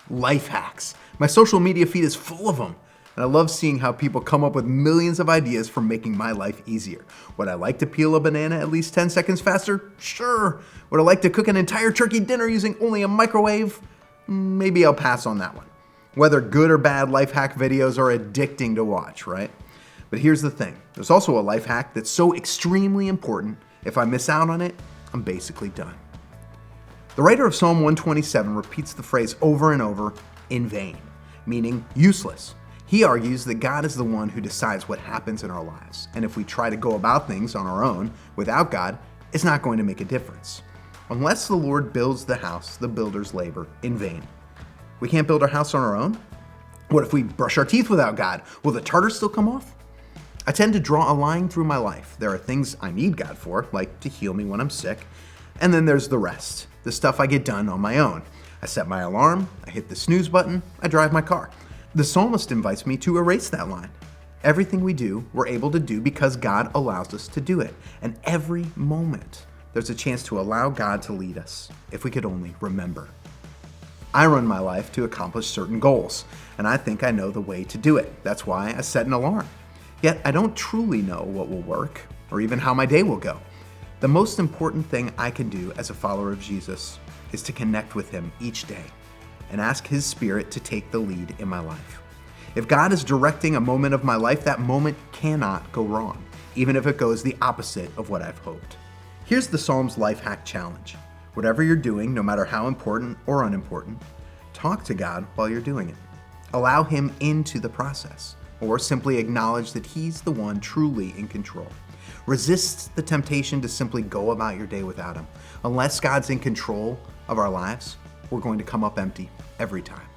life hacks. My social media feed is full of them. And I love seeing how people come up with millions of ideas for making my life easier. Would I like to peel a banana at least 10 seconds faster? Sure. Would I like to cook an entire turkey dinner using only a microwave? Maybe I'll pass on that one. Whether good or bad life hack videos are addicting to watch, right? But here's the thing. There's also a life hack that's so extremely important, if I miss out on it, I'm basically done. The writer of Psalm 127 repeats the phrase over and over, in vain, meaning useless. He argues that God is the one who decides what happens in our lives, and if we try to go about things on our own without God, it's not going to make a difference. Unless the Lord builds the house, the builders labor in vain. We can't build our house on our own? What if we brush our teeth without God? Will the tartar still come off? I tend to draw a line through my life. There are things I need God for, like to heal me when I'm sick, and then there's the rest, the stuff I get done on my own. I set my alarm, I hit the snooze button, I drive my car. The psalmist invites me to erase that line. Everything we do, we're able to do because God allows us to do it. And every moment, there's a chance to allow God to lead us, if we could only remember. I run my life to accomplish certain goals, and I think I know the way to do it. That's why I set an alarm. Yet I don't truly know what will work, or even how my day will go. The most important thing I can do as a follower of Jesus is to connect with Him each day and ask His Spirit to take the lead in my life. If God is directing a moment of my life, that moment cannot go wrong, even if it goes the opposite of what I've hoped. Here's the Psalms Life Hack Challenge. Whatever you're doing, no matter how important or unimportant, talk to God while you're doing it. Allow Him into the process, or simply acknowledge that He's the one truly in control. Resist the temptation to simply go about your day without Him. Unless God's in control of our lives, we're going to come up empty every time.